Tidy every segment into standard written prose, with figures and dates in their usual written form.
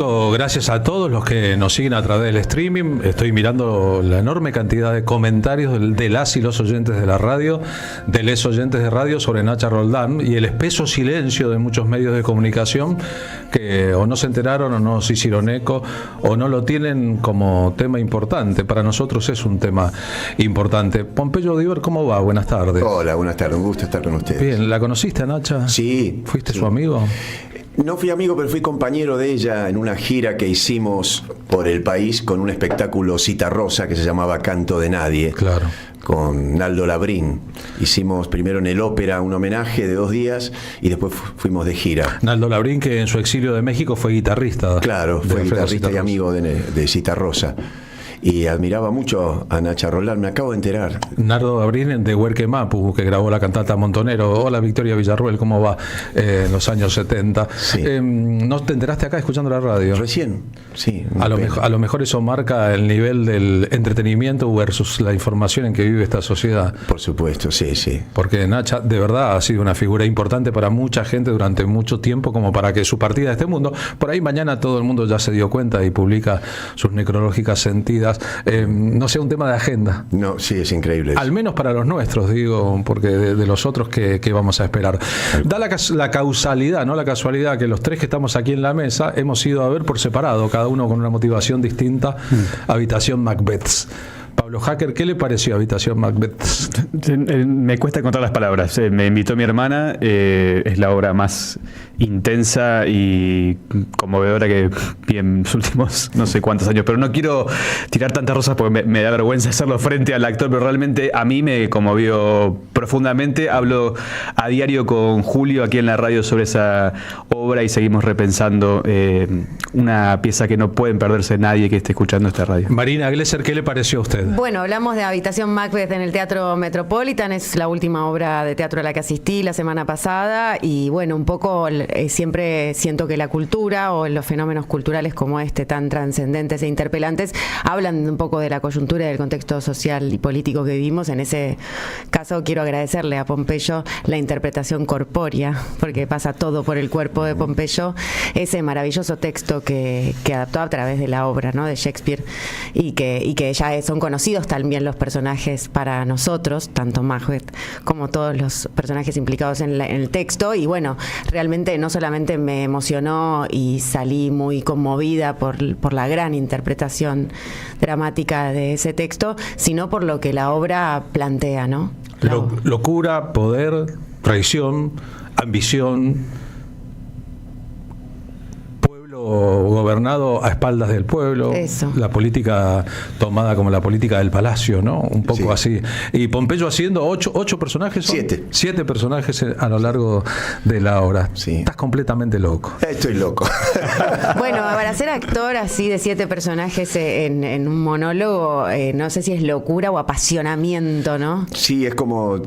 Gracias a todos los que nos siguen a través del streaming. Estoy mirando la enorme cantidad de comentarios de las y los oyentes de la radio, de les oyentes de radio sobre Nacha Roldán, y el espeso silencio de muchos medios de comunicación que o no se enteraron o no se hicieron eco o no lo tienen como tema importante. Para nosotros es un tema importante. Pompeyo Diver, ¿cómo va? Buenas tardes. Hola, buenas tardes. Un gusto estar con ustedes. Bien, ¿la conociste a Nacha? Sí. ¿Fuiste su amigo? No fui amigo, pero fui compañero de ella en una gira que hicimos por el país con un espectáculo Citarrosa que se llamaba Canto de Nadie. Claro. Con Naldo Labrín. Hicimos primero en el Ópera un homenaje de 2 días y después fuimos de gira. Naldo Labrín, que en su exilio de México fue guitarrista. Claro, fue guitarrista y amigo de Citarrosa. Y admiraba mucho a Nacha Roldán, me acabo de enterar. Nardo Labrín de Huerque Mapu, que grabó la cantata Montonero. Hola Victoria Villarruel, ¿cómo va? En los años 70. Sí. ¿No te enteraste acá escuchando la radio? Recién, sí. A lo mejor eso marca el nivel del entretenimiento versus la información en que vive esta sociedad. Por supuesto, sí, sí. Porque Nacha de verdad ha sido una figura importante para mucha gente durante mucho tiempo, como para que su partida de este mundo, por ahí mañana todo el mundo ya se dio cuenta y publica sus necrológicas sentidas. No sea un tema de agenda. No, sí, es increíble. Al menos para los nuestros, digo, porque de los otros que vamos a esperar. Da la causalidad, no la casualidad, que los tres que estamos aquí en la mesa hemos ido a ver por separado, cada uno con una motivación distinta, Habitación Macbeth. Pablo Hacker, ¿qué le pareció Habitación Macbeth? Me cuesta encontrar las palabras. Me invitó mi hermana, es la obra más intensa y conmovedora que vi en los últimos no sé cuántos años, pero no quiero tirar tantas rosas porque me da vergüenza hacerlo frente al actor, pero realmente a mí me conmovió profundamente. Hablo a diario con Julio aquí en la radio sobre esa obra y seguimos repensando una pieza que no pueden perderse nadie que esté escuchando esta radio. Marina Glesser, ¿qué le pareció a usted? Bueno, hablamos de Habitación Macbeth en el Teatro Metropolitan, es la última obra de teatro a la que asistí la semana pasada y bueno, un poco siempre siento que la cultura o los fenómenos culturales como este, tan trascendentes e interpelantes, hablan un poco de la coyuntura y del contexto social y político que vivimos. En ese caso quiero agradecerle a Pompeyo la interpretación corpórea, porque pasa todo por el cuerpo de Pompeyo, ese maravilloso texto que adaptó a través de la obra, ¿no?, de Shakespeare y que ya son conocidos también los personajes para nosotros, tanto Macbeth como todos los personajes implicados en el texto. Y bueno, realmente no solamente me emocionó y salí muy conmovida por la gran interpretación dramática de ese texto, sino por lo que la obra plantea, ¿no? Locura, poder, traición, ambición, gobernado a espaldas del pueblo. Eso. La política tomada como la política del palacio, ¿no? Un poco sí. Así. Y Pompeyo haciendo 8 personajes. 7 personajes a lo largo de la obra. Sí. Estás completamente loco. Estoy loco. Bueno, para ser actor así de 7 personajes en un monólogo, no sé si es locura o apasionamiento, ¿no? Sí, es como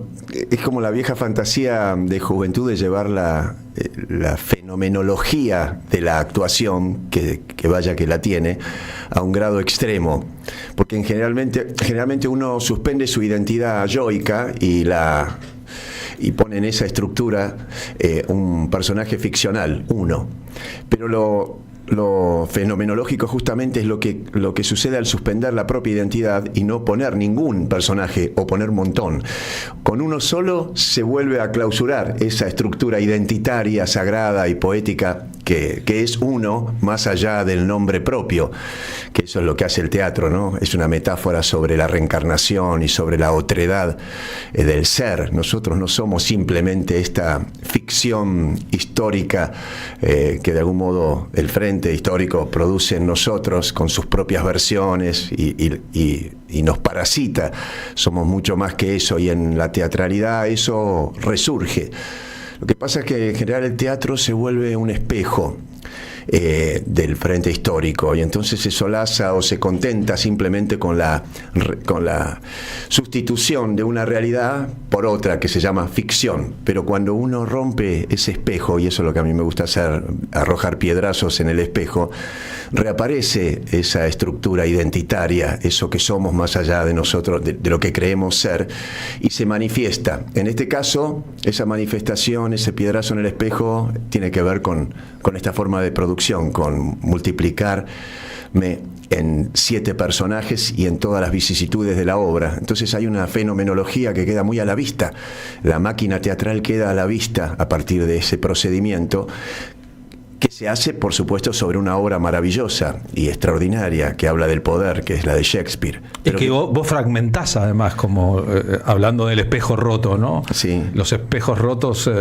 la vieja fantasía de juventud de llevar la fenomenología de la actuación, que vaya que la tiene, a un grado extremo, porque generalmente uno suspende su identidad yoica y pone en esa estructura un personaje ficcional, pero lo fenomenológico justamente es lo que sucede al suspender la propia identidad y no poner ningún personaje o poner un montón. Con uno solo se vuelve a clausurar esa estructura identitaria, sagrada y poética que es uno más allá del nombre propio, que eso es lo que hace el teatro, ¿no? Es una metáfora sobre la reencarnación y sobre la otredad del ser. Nosotros no somos simplemente esta ficción histórica que de algún modo el Frente Histórico produce en nosotros con sus propias versiones y nos parasita. Somos mucho más que eso, y en la teatralidad eso resurge. Lo que pasa es que en general el teatro se vuelve un espejo del Frente Histórico, y entonces se solaza o se contenta simplemente con la sustitución de una realidad por otra que se llama ficción. Pero cuando uno rompe ese espejo, y eso es lo que a mí me gusta hacer, arrojar piedrazos en el espejo, reaparece esa estructura identitaria, eso que somos más allá de nosotros, de lo que creemos ser, y se manifiesta. En este caso, esa manifestación, ese piedrazo en el espejo, tiene que ver con esta forma de producción, con multiplicarme en 7 personajes y en todas las vicisitudes de la obra. Entonces hay una fenomenología que queda muy a la vista. La máquina teatral queda a la vista a partir de ese procedimiento, que se hace, por supuesto, sobre una obra maravillosa y extraordinaria que habla del poder, que es la de Shakespeare. Pero que vos fragmentás, además, como hablando del espejo roto, ¿no? Sí. Los espejos rotos,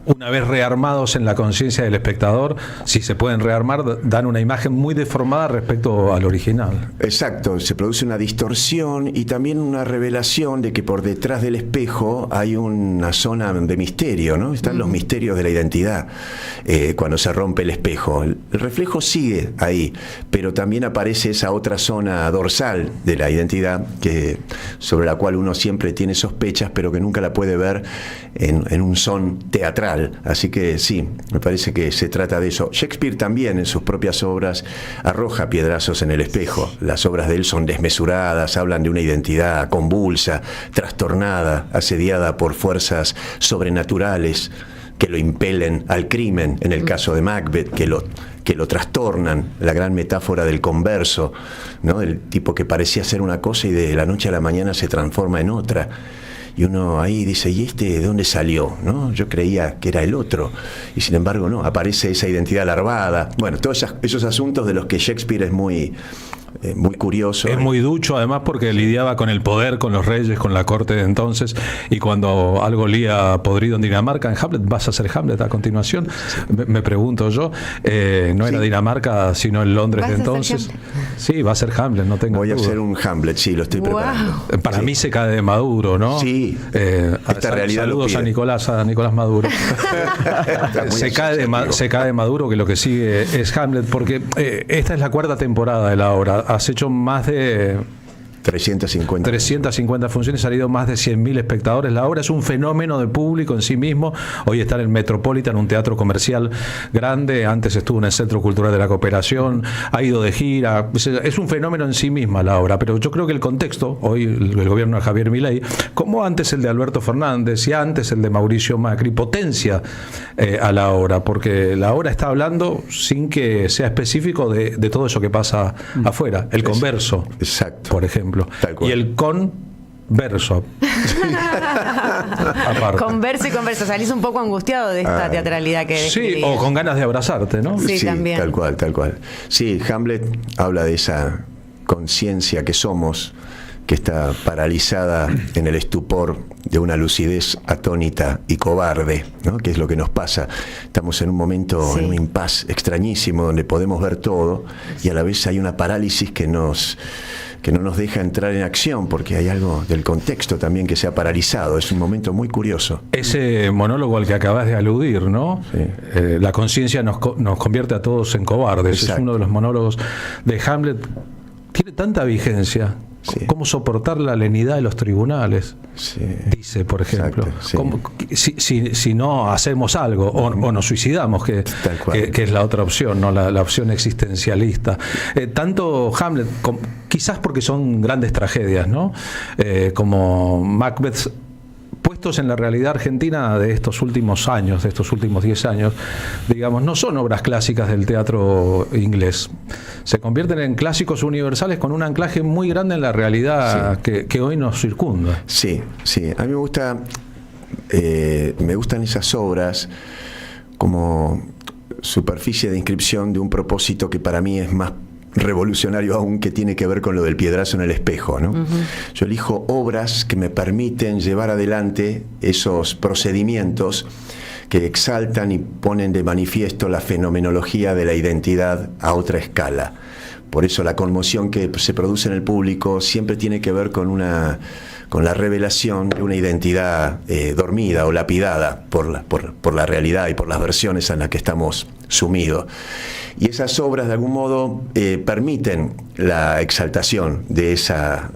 una vez rearmados en la conciencia del espectador, si se pueden rearmar, dan una imagen muy deformada respecto al original. Exacto, se produce una distorsión y también una revelación de que por detrás del espejo hay una zona de misterio, ¿no? Están los misterios de la identidad cuando se rompe el espejo. El reflejo sigue ahí, pero también aparece esa otra zona dorsal de la identidad sobre la cual uno siempre tiene sospechas, pero que nunca la puede ver en un son teatral. Así que sí, me parece que se trata de eso. Shakespeare también en sus propias obras arroja piedrazos en el espejo. Las obras de él son desmesuradas, hablan de una identidad convulsa, trastornada, asediada por fuerzas sobrenaturales que lo impelen al crimen, en el caso de Macbeth, que lo trastornan, la gran metáfora del converso, ¿no? El tipo que parecía ser una cosa y de la noche a la mañana se transforma en otra. Y uno ahí dice, ¿y este de dónde salió? ¿No? Yo creía que era el otro. Y sin embargo, no, aparece esa identidad larvada. Bueno, todos esos asuntos de los que Shakespeare es muy curioso. Es muy ducho, además, porque lidiaba con el poder, con los reyes, con la corte de entonces, y cuando algo lía podrido en Dinamarca, en Hamlet, ¿vas a hacer Hamlet a continuación? Sí. Me pregunto yo, no era Dinamarca, sino el Londres de entonces. Sí, va a ser Hamlet, no tengo duda. Voy a hacer un Hamlet, sí, lo estoy preparando. Para mí se cae de Maduro, ¿no? Sí, esta realidad saludos a Nicolás Maduro. se cae de Maduro, que lo que sigue es Hamlet, porque esta es la 4ª temporada de la obra. Has hecho más de 350 funciones, han ido más de 100.000 espectadores. La obra es un fenómeno de público en sí mismo. Hoy está en el Metropolitan, un teatro comercial grande. Antes estuvo en el Centro Cultural de la Cooperación, ha ido de gira. Es un fenómeno en sí misma la obra, pero yo creo que el contexto, hoy el gobierno de Javier Milei, como antes el de Alberto Fernández y antes el de Mauricio Macri, potencia a la obra, porque la obra está hablando sin que sea específico de todo eso que pasa afuera. El converso, exacto, por ejemplo. Y el converso. Converso y converso. Salís un poco angustiado de esta teatralidad que describías. Sí, o con ganas de abrazarte, ¿no? Sí, también. Tal cual. Sí, Hamlet habla de esa conciencia que somos, que está paralizada en el estupor de una lucidez atónita y cobarde, ¿no? Que es lo que nos pasa. Estamos en un momento, en un impasse extrañísimo, donde podemos ver todo y a la vez hay una parálisis que no nos deja entrar en acción, porque hay algo del contexto también que se ha paralizado. Es un momento muy curioso. Ese monólogo al que acabas de aludir, ¿no? Sí. La conciencia nos convierte a todos en cobardes. Exacto. Es uno de los monólogos de Hamlet. Tiene tanta vigencia. Sí. ¿Cómo soportar la lenidad de los tribunales? Sí. Dice, por ejemplo. Exacto, sí. Si no hacemos algo o nos suicidamos, que es la otra opción, ¿no? La opción existencialista. Tanto Hamlet, quizás porque son grandes tragedias, ¿no? Como Macbeth, puestos en la realidad argentina de estos últimos años, de estos últimos 10 años, digamos, no son obras clásicas del teatro inglés. Se convierten en clásicos universales con un anclaje muy grande en la realidad que hoy nos circunda. Sí. A mí me gustan esas obras como superficie de inscripción de un propósito que para mí es más revolucionario aún, que tiene que ver con lo del piedrazo en el espejo, ¿no? Uh-huh. Yo elijo obras que me permiten llevar adelante esos procedimientos que exaltan y ponen de manifiesto la fenomenología de la identidad a otra escala. Por eso la conmoción que se produce en el público siempre tiene que ver con la revelación de una identidad dormida o lapidada por la realidad y por las versiones en las que estamos sumidos. Y esas obras de algún modo permiten la exaltación de esa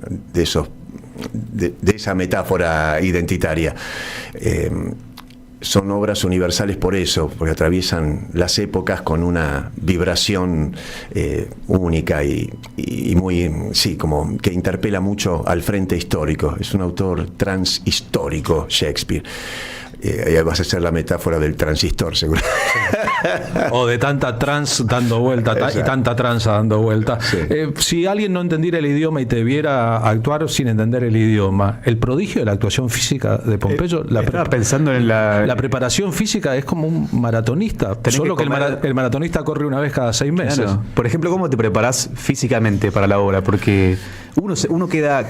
metáfora identitaria. son obras universales por eso, porque atraviesan las épocas con una vibración única y muy, sí, como que interpela mucho al frente histórico. Es un autor transhistórico, Shakespeare. Ahí vas a hacer la metáfora del transistor, seguro. O de tanta trans dando vuelta y tanta tranza dando vuelta. Sí. Si alguien no entendiera el idioma y te viera actuar sin entender el idioma, el prodigio de la actuación física de Pompeyo, Estaba pensando en la preparación física es como un maratonista, solo que el maratonista corre una vez cada 6 meses. Claro. Por ejemplo, ¿cómo te preparás físicamente para la obra? Porque uno queda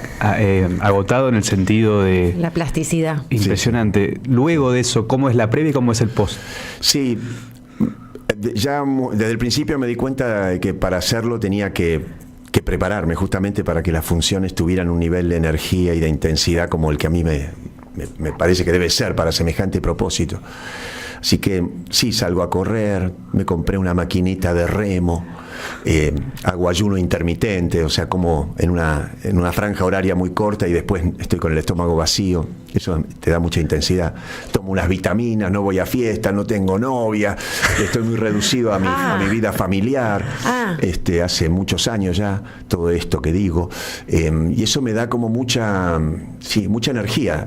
agotado en el sentido de... La plasticidad. Impresionante. Luego de eso, ¿cómo es la previa y cómo es el post? Sí, ya desde el principio me di cuenta de que para hacerlo tenía que prepararme justamente para que las funciones tuvieran un nivel de energía y de intensidad como el que a mí me parece que debe ser para semejante propósito. Así que sí, salgo a correr, me compré una maquinita de remo, hago ayuno intermitente, o sea, como en una franja horaria muy corta y después estoy con el estómago vacío. Eso te da mucha intensidad. Tomo unas vitaminas, no voy a fiesta, no tengo novia, estoy muy reducido a mi vida familiar. Hace muchos años ya, todo esto que digo. Y eso me da como mucha energía.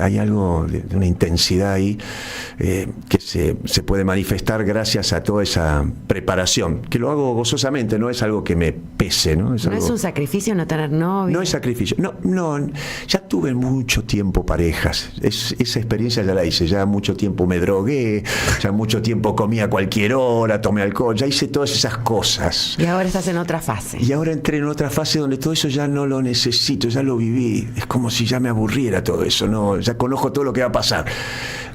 Hay algo de una intensidad ahí que se puede manifestar gracias a toda esa preparación, que lo hago gozosamente, no es algo que me pese, ¿no? No es un sacrificio no tener novia. No es sacrificio. No, ya tuve mucho tiempo parejas. Esa experiencia ya la hice. Ya mucho tiempo me drogué, ya mucho tiempo comí a cualquier hora, tomé alcohol, ya hice todas esas cosas. Y ahora estás en otra fase. Y ahora entré en otra fase donde todo eso ya no lo necesito, ya lo viví. Es como si ya me aburriera todo eso, ¿no? Ya conozco todo lo que va a pasar.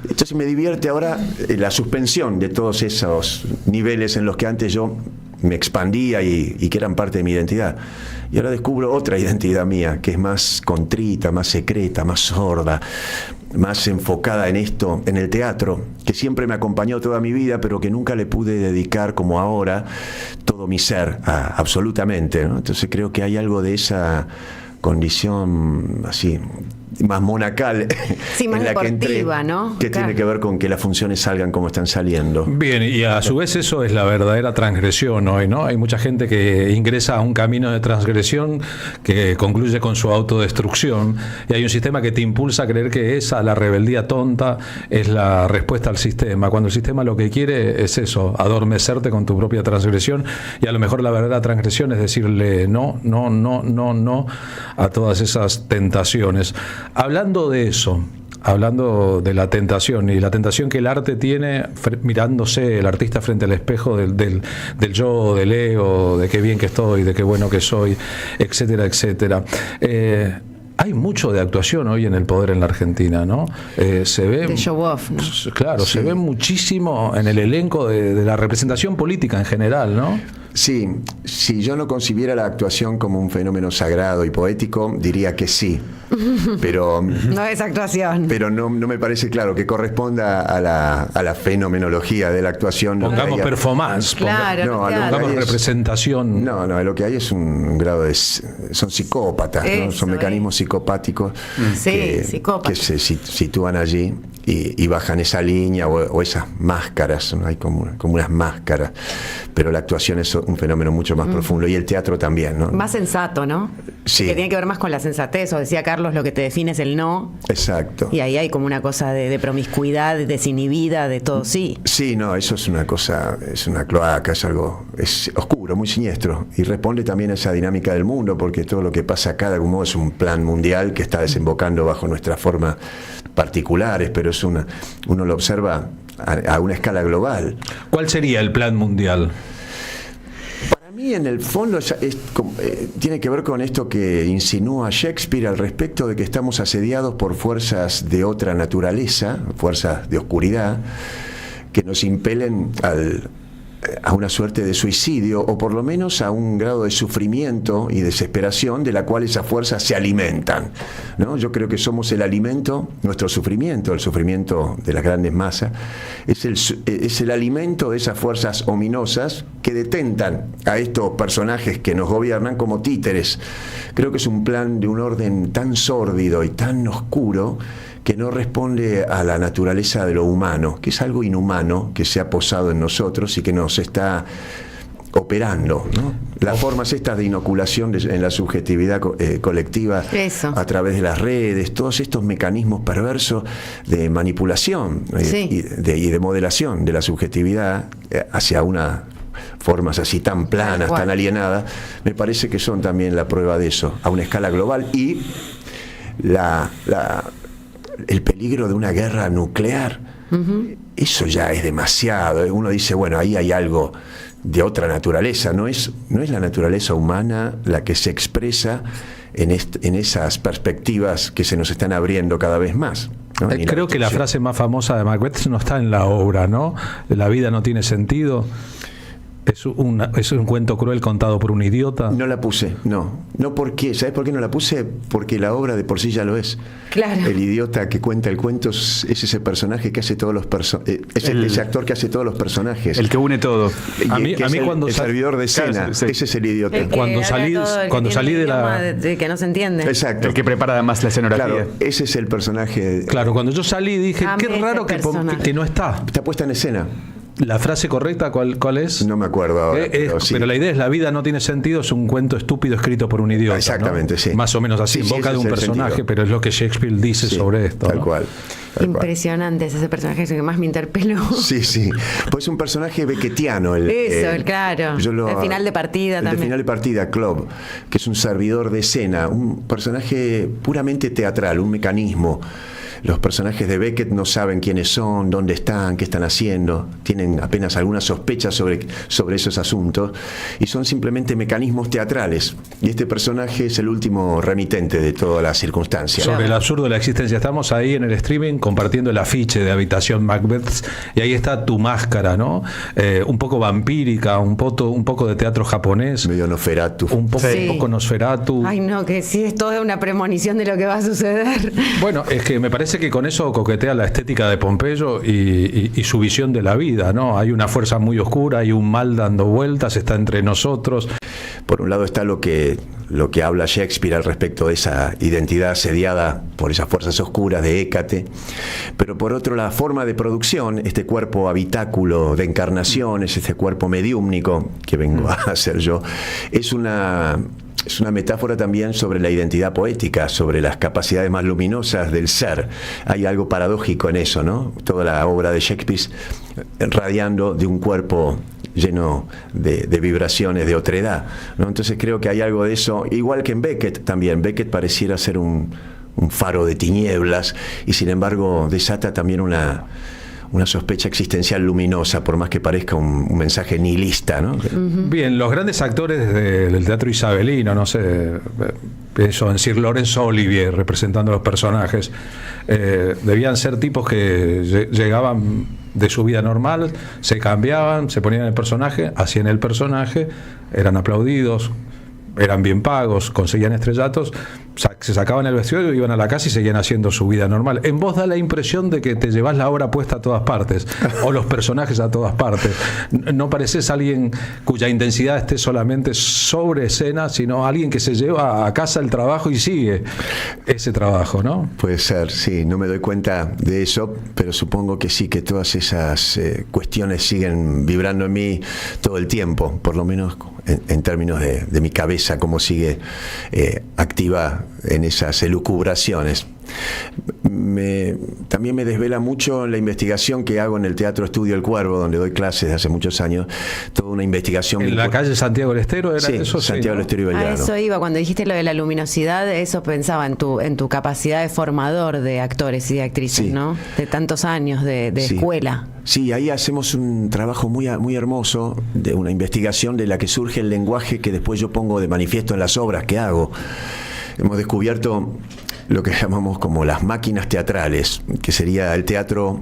Entonces me divierte ahora la suspensión de todos esos niveles en los que antes yo me expandía y que eran parte de mi identidad. Y ahora descubro otra identidad mía, que es más contrita, más secreta, más sorda, más enfocada en esto, en el teatro, que siempre me acompañó toda mi vida, pero que nunca le pude dedicar como ahora todo mi ser, absolutamente, ¿no? Entonces creo que hay algo de esa condición así más monacal, sí, más en la que deportiva, entré, ¿no? que Claro. tiene que ver con que las funciones salgan como están saliendo. Bien, y a su vez eso es la verdadera transgresión hoy, ¿no? Hay mucha gente que ingresa a un camino de transgresión que concluye con su autodestrucción, y hay un sistema que te impulsa a creer que esa, la rebeldía tonta, es la respuesta al sistema, cuando el sistema lo que quiere es eso, adormecerte con tu propia transgresión, y a lo mejor la verdadera transgresión es decirle no a todas esas tentaciones. Hablando de eso, hablando de la tentación y la tentación que el arte tiene mirándose el artista frente al espejo del yo, del ego, de qué bien que estoy, de qué bueno que soy, etcétera, etcétera. Hay mucho de actuación hoy en el poder en la Argentina, ¿no? Se ve De show off, ¿no? Claro, Sí. se ve muchísimo en el elenco de la representación política en general, ¿no? Sí, si yo no concibiera la actuación como un fenómeno sagrado y poético, diría que sí. Pero No es actuación. no me parece claro que corresponda a la fenomenología de la actuación. Lo que Pongamos hay- performance, Claro, no, no, a lo claro. pongamos es- representación. No, lo que hay es un grado de... Son psicópatas, ¿no? Eso, Son mecanismos psicopáticos Sí, psicópatas. que se sitúan allí y bajan esa línea o esas máscaras, ¿no? Hay como unas máscaras, pero la actuación es un fenómeno mucho más profundo, y el teatro también, ¿no? Más sensato, ¿no? Sí. Que tiene que ver más con la sensatez. O decía Carlos, lo que te define es el no. Exacto. Y ahí hay como una cosa de promiscuidad, desinhibida, de todo sí. Sí, no, eso es una cosa, es una cloaca, es oscuro, muy siniestro, y responde también a esa dinámica del mundo, porque todo lo que pasa acá de algún modo es un plan mundial que está desembocando bajo nuestras formas particulares, pero uno lo observa a una escala global. ¿Cuál sería el plan mundial? Para mí, en el fondo, tiene que ver con esto que insinúa Shakespeare al respecto de que estamos asediados por fuerzas de otra naturaleza, fuerzas de oscuridad, que nos impelen a una suerte de suicidio, o por lo menos a un grado de sufrimiento y desesperación de la cual esas fuerzas se alimentan, ¿no? Yo creo que somos el alimento, nuestro sufrimiento, el sufrimiento de las grandes masas, es el alimento de esas fuerzas ominosas que detentan a estos personajes que nos gobiernan como títeres. Creo que es un plan de un orden tan sórdido y tan oscuro que no responde a la naturaleza de lo humano, que es algo inhumano que se ha posado en nosotros y que nos está operando, ¿no? Las formas estas de inoculación en la subjetividad colectiva a través de las redes, todos estos mecanismos perversos de manipulación y de modelación de la subjetividad hacia una formas así tan planas, tan alienadas, me parece que son también la prueba de eso, a una escala global, y el peligro de una guerra nuclear. Eso ya es demasiado. Uno dice, bueno, ahí hay algo de otra naturaleza, no es la naturaleza humana la que se expresa en esas perspectivas que se nos están abriendo cada vez más, ¿no? Creo que la frase más famosa de Macbeth no está en la obra, ¿no? La vida no tiene sentido. Es un cuento cruel contado por un idiota. No la puse, no. No, ¿por qué? ¿Sabes por qué no la puse? Porque la obra de por sí ya lo es. Claro. El idiota que cuenta el cuento es ese personaje que hace todos los ese actor que hace todos los personajes. El que une todo. A mí cuando el servidor de escena, claro, ese es el idiota. Cuando salí de la de que no se entiende. Exacto. El que prepara además la escenografía. Claro, ese es el personaje. Claro, cuando yo salí dije, qué raro que no está. Está puesta en escena. ¿La frase correcta cuál es? No me acuerdo ahora. Pero la idea es: la vida no tiene sentido, es un cuento estúpido escrito por un idiota. Exactamente, ¿no? sí. Más o menos así, en boca de un personaje, sentido. pero es lo que Shakespeare dice sobre esto. Tal ¿no? cual. Impresionante ese personaje, es el que más me interpeló. Sí. Pues es un personaje beckettiano. Claro. El final de partida también. El final de partida, Club, que es un servidor de escena, un personaje puramente teatral, un mecanismo. Los personajes de Beckett no saben quiénes son, dónde están, qué están haciendo, tienen apenas alguna sospecha sobre esos asuntos y son simplemente mecanismos teatrales. Y este personaje es el último remitente de toda la circunstancia. Sobre el absurdo de la existencia. Estamos ahí en el streaming compartiendo el afiche de Habitación Macbeth y ahí está tu máscara, ¿no? Un poco vampírica, un poco de teatro japonés. Medio Nosferatu. Un poco Nosferatu. Ay, no, que sí, es toda una premonición de lo que va a suceder. Bueno, es que me parece que con eso coquetea la estética de Pompeyo y su visión de la vida, ¿no? Hay una fuerza muy oscura, hay un mal dando vueltas, está entre nosotros. Por un lado está lo que habla Shakespeare al respecto de esa identidad asediada por esas fuerzas oscuras de Hécate, pero por otro la forma de producción, este cuerpo habitáculo de encarnaciones, este cuerpo mediúmnico que vengo a hacer yo, es una metáfora también sobre la identidad poética, sobre las capacidades más luminosas del ser. Hay algo paradójico en eso, ¿no? Toda la obra de Shakespeare radiando de un cuerpo lleno de vibraciones de otredad, ¿no? Entonces creo que hay algo de eso, igual que en Beckett también. Beckett pareciera ser un faro de tinieblas y sin embargo desata también una sospecha existencial luminosa, por más que parezca un mensaje nihilista, ¿no? Bien, los grandes actores del teatro isabelino, no sé, eso, en Sir Laurence Olivier representando a los personajes, debían ser tipos que llegaban de su vida normal, se cambiaban, se ponían el personaje, hacían el personaje, eran aplaudidos, eran bien pagos, conseguían estrellatos, se sacaban el vestido, iban a la casa y seguían haciendo su vida normal. En vos da la impresión de que te llevas la obra puesta a todas partes, o los personajes a todas partes. No pareces alguien cuya intensidad esté solamente sobre escena, sino alguien que se lleva a casa el trabajo y sigue ese trabajo, ¿no? Puede ser, sí, no me doy cuenta de eso, pero supongo que sí, que todas esas cuestiones siguen vibrando en mí todo el tiempo, por lo menos en términos de mi cabeza, cómo sigue activa en esas elucubraciones. También me desvela mucho la investigación que hago en el Teatro Estudio El Cuervo, donde doy clases de hace muchos años, toda una investigación. ¿En la calle Santiago del Estero era eso? Santiago del Estero y Belgrano. A eso iba, cuando dijiste lo de la luminosidad, eso pensaba en tu capacidad de formador de actores y de actrices, sí, ¿no? De tantos años de escuela. Sí, ahí hacemos un trabajo muy hermoso, de una investigación de la que surge el lenguaje que después yo pongo de manifiesto en las obras que hago. Hemos descubierto lo que llamamos como las máquinas teatrales, que sería el teatro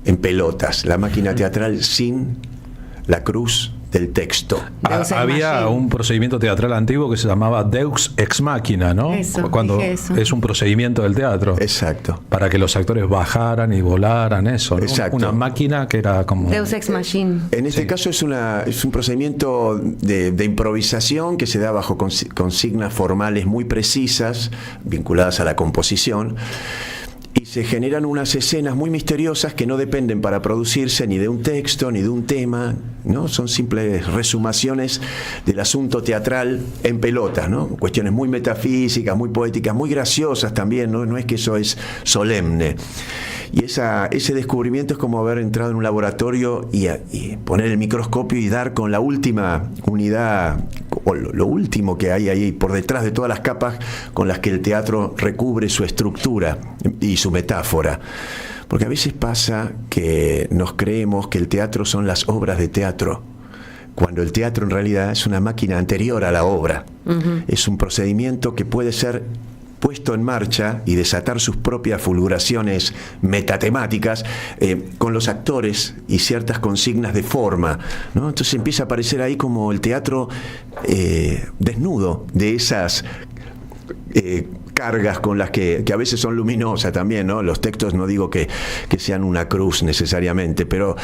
en pelotas, la máquina teatral sin la cruz del texto. Había un procedimiento teatral antiguo que se llamaba Deus ex machina, ¿no? Cuando es un procedimiento del teatro. Exacto. Para que los actores bajaran y volaran, eso, ¿no? Exacto. Una máquina que era como... Deus ex machina. En este caso es un procedimiento de improvisación que se da bajo consignas formales muy precisas, vinculadas a la composición. se generan unas escenas muy misteriosas que no dependen para producirse ni de un texto ni de un tema, ¿no? Son simples resumaciones del asunto teatral en pelota, ¿no? Cuestiones muy metafísicas, muy poéticas, muy graciosas también, ¿no? No es que eso es solemne. Y ese descubrimiento es como haber entrado en un laboratorio y poner el microscopio y dar con la última unidad, o lo último que hay ahí por detrás de todas las capas con las que el teatro recubre su estructura y su metáfora. Porque a veces pasa que nos creemos que el teatro son las obras de teatro, cuando el teatro en realidad es una máquina anterior a la obra. Uh-huh. Es un procedimiento que puede ser puesto en marcha y desatar sus propias fulguraciones metatemáticas con los actores y ciertas consignas de forma, ¿no? Entonces empieza a aparecer ahí como el teatro desnudo de esas cargas con las que a veces son luminosas también, ¿no? Los textos no digo que sean una cruz necesariamente, pero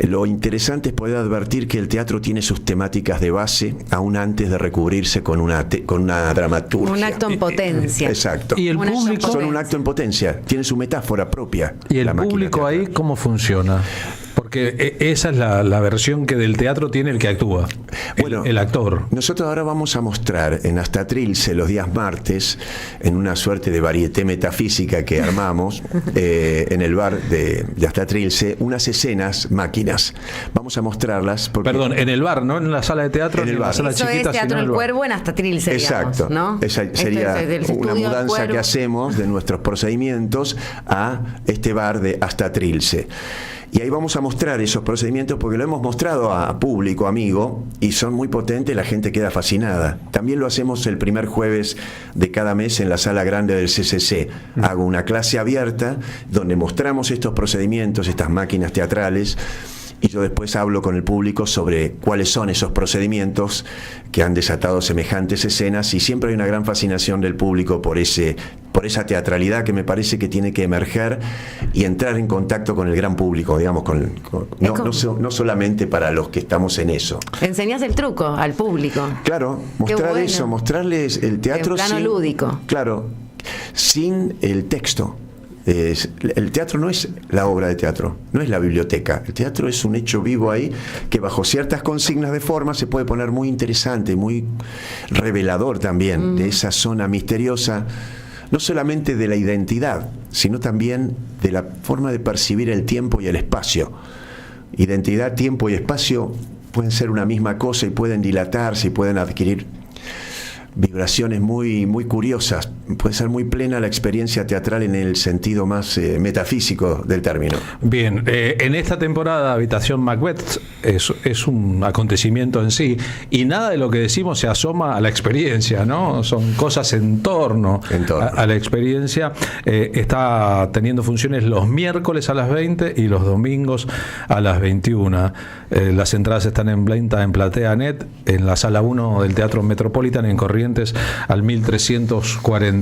lo interesante es poder advertir que el teatro tiene sus temáticas de base aún antes de recubrirse con una dramaturgia. Un acto en potencia. Exacto. Y el público son un acto en potencia, tiene su metáfora propia. ¿Y el público ahí cómo funciona? Porque esa es la versión que del teatro tiene el que actúa, bueno, el actor. Nosotros ahora vamos a mostrar en Hasta Trilce los días martes, en una suerte de varieté metafísica que armamos en el bar de Hasta Trilce, unas escenas máquinas. Vamos a mostrarlas. Perdón, en el bar, no en la sala de teatro, en el bar. La sala eso chiquita, es Teatro El Cuervo en Hasta Trilce, exacto, digamos, ¿no? Esa sería una mudanza que hacemos de nuestros procedimientos a este bar de Hasta Trilce. Y ahí vamos a mostrar esos procedimientos porque lo hemos mostrado a público, amigo, y son muy potentes, la gente queda fascinada. También lo hacemos el primer jueves de cada mes en la sala grande del CCC. Hago una clase abierta donde mostramos estos procedimientos, estas máquinas teatrales, y yo después hablo con el público sobre cuáles son esos procedimientos que han desatado semejantes escenas, y siempre hay una gran fascinación del público por esa teatralidad que me parece que tiene que emerger y entrar en contacto con el gran público, digamos, no solamente para los que estamos en eso. Enseñás el truco al público. Claro, mostrar bueno. Eso, mostrarles el teatro en plano lúdico. Claro, sin el texto. El teatro no es la obra de teatro, no es la biblioteca. El teatro es un hecho vivo ahí que bajo ciertas consignas de forma se puede poner muy interesante, muy revelador también de esa zona misteriosa, no solamente de la identidad, sino también de la forma de percibir el tiempo y el espacio. Identidad, tiempo y espacio pueden ser una misma cosa y pueden dilatarse y pueden adquirir vibraciones muy, muy curiosas. Puede ser muy plena la experiencia teatral en el sentido más metafísico del término. Bien, en esta temporada Habitación Macbeth es un acontecimiento en sí, y nada de lo que decimos se asoma a la experiencia, ¿no? Son cosas en torno. A la experiencia. Está teniendo funciones los miércoles a las 20 y los domingos a las 21. Las entradas están en venta en Platea.net, en la sala 1 del Teatro Metropolitan, en Corrientes al 1343.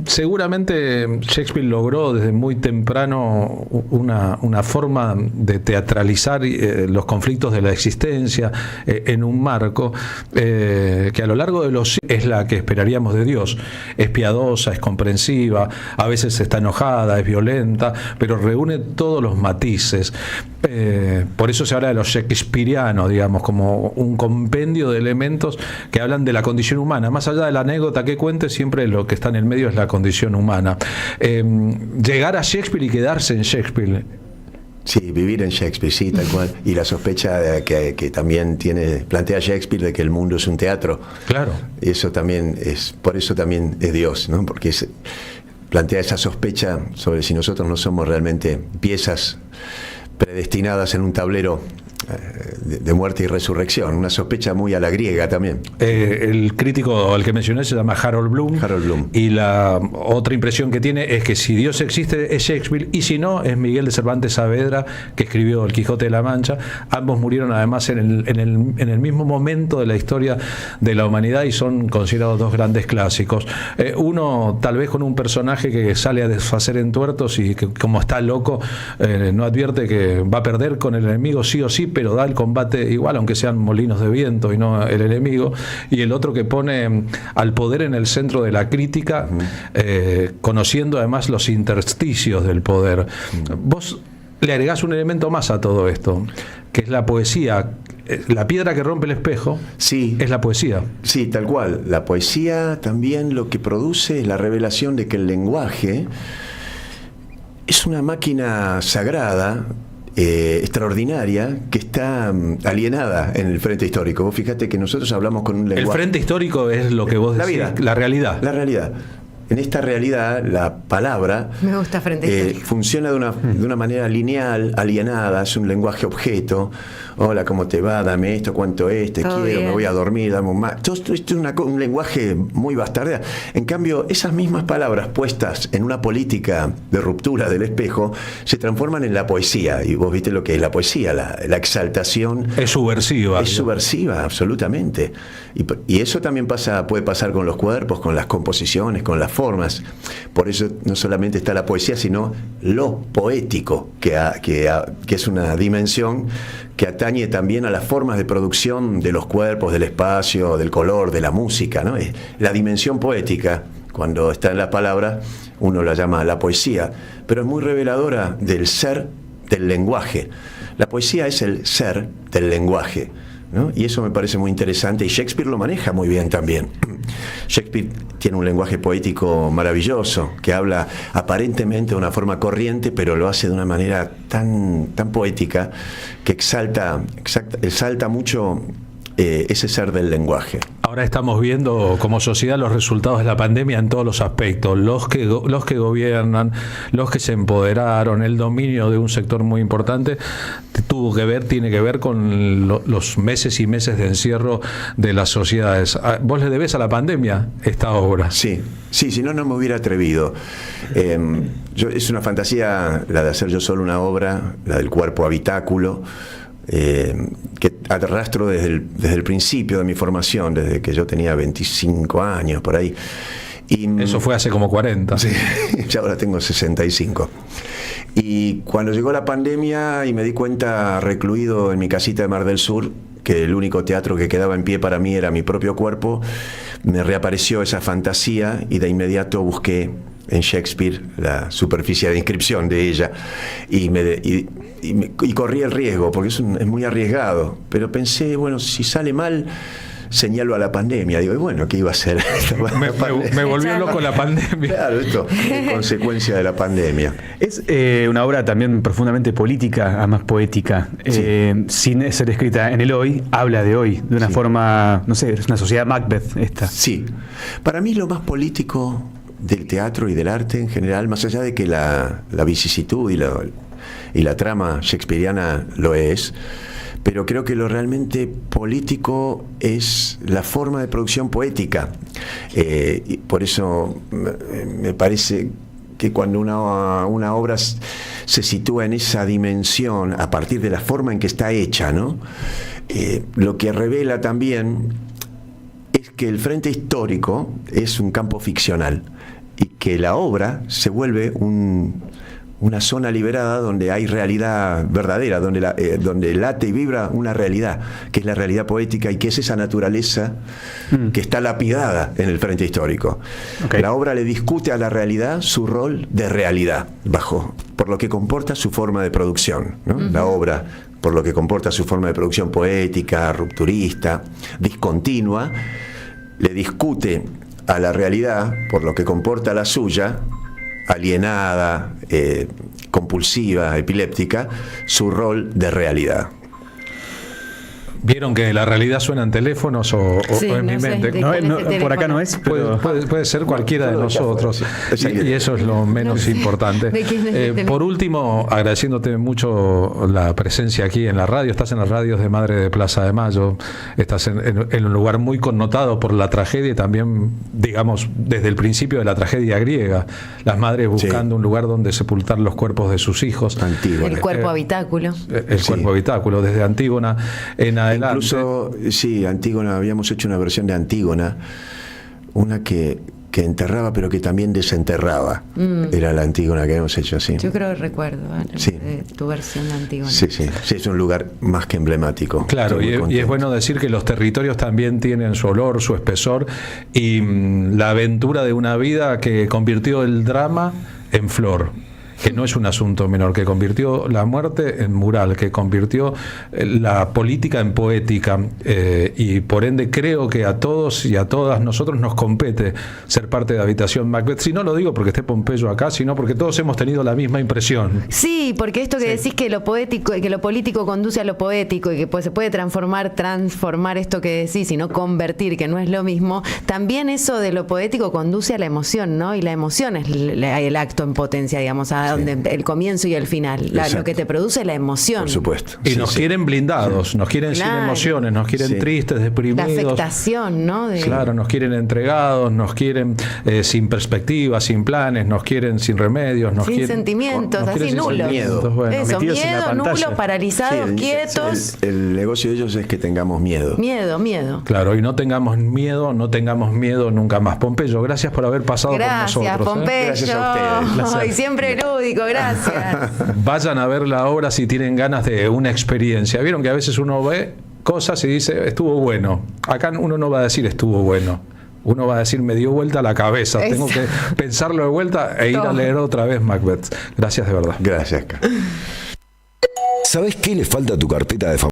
Seguramente Shakespeare logró desde muy temprano una forma de teatralizar los conflictos de la existencia en un marco que a lo largo de los siglos es la que esperaríamos de Dios. Es piadosa, es comprensiva, a veces está enojada, es violenta, pero reúne todos los matices. Por eso se habla de lo shakespeariano, digamos, como un compendio de elementos que hablan de la condición humana. Más allá de la anécdota que cuente, siempre lo que está en el medio es la condición humana. Llegar a Shakespeare y quedarse en Shakespeare. Sí, vivir en Shakespeare, sí, tal cual. Y la sospecha que también plantea Shakespeare de que el mundo es un teatro. Claro. Eso también por eso también es Dios, ¿no? Porque plantea esa sospecha sobre si nosotros no somos realmente piezas predestinadas en un tablero de muerte y resurrección, una sospecha muy a la griega también. El crítico al que mencioné se llama Harold Bloom. Y la otra impresión que tiene es que si Dios existe es Shakespeare, y si no es Miguel de Cervantes Saavedra, que escribió El Quijote de la Mancha. Ambos murieron además en el mismo momento de la historia de la humanidad y son considerados dos grandes clásicos. Uno tal vez con un personaje que sale a desfacer en tuertos y que como está loco no advierte que va a perder con el enemigo sí o sí, pero da el combate igual, aunque sean molinos de viento y no el enemigo, y el otro que pone al poder en el centro de la crítica, conociendo además los intersticios del poder. Vos le agregás un elemento más a todo esto, que es la poesía. La piedra que rompe el espejo, sí, es la poesía. Sí, tal cual. La poesía también lo que produce es la revelación de que el lenguaje es una máquina sagrada, extraordinaria, que está alienada en el frente histórico. Vos fíjate que nosotros hablamos con un lenguaje... El frente histórico es lo que vos decís, vida, la realidad. La realidad. En esta realidad, la palabra me gusta frente funciona de una manera lineal, alienada, es un lenguaje objeto. Hola, ¿cómo te va? Dame esto, ¿cuánto es? Te quiero, bien. Me voy a dormir, dame un más. Todo esto es un lenguaje muy bastardeo. En cambio, esas mismas palabras puestas en una política de ruptura del espejo se transforman en la poesía. Y vos viste lo que es la poesía, la exaltación. Es subversiva. Es subversiva, absolutamente. Y eso también puede pasar con los cuerpos, con las composiciones, con las formas. Por eso no solamente está la poesía, sino lo poético, que es una dimensión que atañe también a las formas de producción de los cuerpos, del espacio, del color, de la música, ¿no? La dimensión poética, cuando está en la palabra, uno la llama la poesía, pero es muy reveladora del ser del lenguaje. La poesía es el ser del lenguaje, ¿no? Y eso me parece muy interesante, y Shakespeare lo maneja muy bien también. Shakespeare tiene un lenguaje poético maravilloso, que habla aparentemente de una forma corriente, pero lo hace de una manera tan poética que exalta mucho ese ser del lenguaje. Ahora estamos viendo como sociedad los resultados de la pandemia en todos los aspectos, los que gobiernan, los que se empoderaron, el dominio de un sector muy importante tiene que ver con los meses y meses de encierro de las sociedades. ¿Vos le debés a la pandemia esta obra? Sí, si no me hubiera atrevido. Es una fantasía la de hacer yo solo una obra, la del cuerpo habitáculo, que arrastro desde el principio de mi formación, desde que yo tenía 25 años, por ahí. Y, eso fue hace como 40. Sí, ya ahora tengo 65. Y cuando llegó la pandemia y me di cuenta, recluido en mi casita de Mar del Sur, que el único teatro que quedaba en pie para mí era mi propio cuerpo, me reapareció esa fantasía y de inmediato busqué en Shakespeare la superficie de inscripción de ella y corrí el riesgo, porque es muy arriesgado, pero pensé, bueno, si sale mal, señalo a la pandemia. Digo, y bueno, ¿qué iba a hacer? Me volvió loco la pandemia. Claro, esto es consecuencia de la pandemia. Es una obra también profundamente política, además poética. Sí. Sin ser escrita en el hoy, habla de hoy, de una forma, no sé, es una sociedad Macbeth esta. Sí. Para mí lo más político del teatro y del arte en general, más allá de que la vicisitud y la trama shakespeariana lo es, pero creo que lo realmente político es la forma de producción poética. Y por eso me parece que cuando una obra se sitúa en esa dimensión a partir de la forma en que está hecha, ¿no? Lo que revela también es que el frente histórico es un campo ficcional y que la obra se vuelve una zona liberada donde hay realidad verdadera, donde late y vibra una realidad, que es la realidad poética y que es esa naturaleza que está lapidada en el frente histórico. Okay. La obra le discute a la realidad su rol de realidad, por lo que comporta su forma de producción, ¿no? La obra, por lo que comporta su forma de producción poética, rupturista, discontinua, le discute a la realidad, por lo que comporta la suya, alienada, compulsiva, epiléptica, su rol de realidad. ¿Vieron que la realidad suena en teléfonos o en mi mente? Por acá no es, pero puede ser cualquiera de nosotros. Y eso es lo menos importante. Por último, agradeciéndote mucho la presencia aquí en la radio. Estás en las radios de Madre de Plaza de Mayo. Estás en un lugar muy connotado por la tragedia y también, digamos, desde el principio de la tragedia griega. Las madres buscando un lugar donde sepultar los cuerpos de sus hijos. Antígona. El cuerpo habitáculo. El cuerpo habitáculo, desde Antígona en adelante. Incluso, Antígona, habíamos hecho una versión de Antígona, una que que enterraba, pero que también desenterraba. Era la Antígona que hemos hecho así. Yo creo que recuerdo Sí. tu versión de Antígona. Sí, es un lugar más que emblemático. Claro, Estoy muy y es contento. bueno decir que los territorios también tienen su olor, su espesor, y la aventura de una vida que convirtió el drama en flor, que no es un asunto menor, que convirtió la muerte en mural, que convirtió la política en poética, y por ende creo que a todos y a todas nosotros nos compete ser parte de Habitación Macbeth. Si no lo digo porque esté Pompeyo acá, sino porque todos hemos tenido la misma impresión. Sí, porque esto que decís que lo poético y que lo político conduce a lo poético y que pues se puede transformar esto que decís y no convertir, que no es lo mismo, también eso de lo poético conduce a la emoción, ¿no? Y la emoción es el acto en potencia, digamos, a donde el comienzo y el final, lo que te produce la emoción. Por supuesto. Y Sí, nos sí. quieren blindados, nos quieren sin Claro. emociones, nos quieren Sí. tristes, La deprimidos. afectación, ¿no? Claro, nos quieren entregados, nos quieren sin perspectivas, sin planes, nos quieren sin remedios, nos sin quieren sentimientos, nos así quieren sin nulos. sentimientos. Bueno, Eso, metidos en la miedo, pantalla. nulos, paralizados, Sí, quietos. el negocio de ellos es que tengamos miedo. Miedo. Claro, y no tengamos miedo nunca más. Pompeyo, gracias por haber pasado Gracias, por nosotros. Pompeyo. Gracias a ustedes. Y siempre lúdico, gracias. Vayan a ver la obra si tienen ganas de una experiencia. Vieron que a veces uno ve cosas y dice, estuvo bueno. Acá uno no va a decir estuvo bueno. Uno va a decir, me dio vuelta la cabeza. Tengo que pensarlo de vuelta e ir a leer otra vez Macbeth. Gracias de verdad. Gracias. ¿Sabés qué le falta a tu carpeta de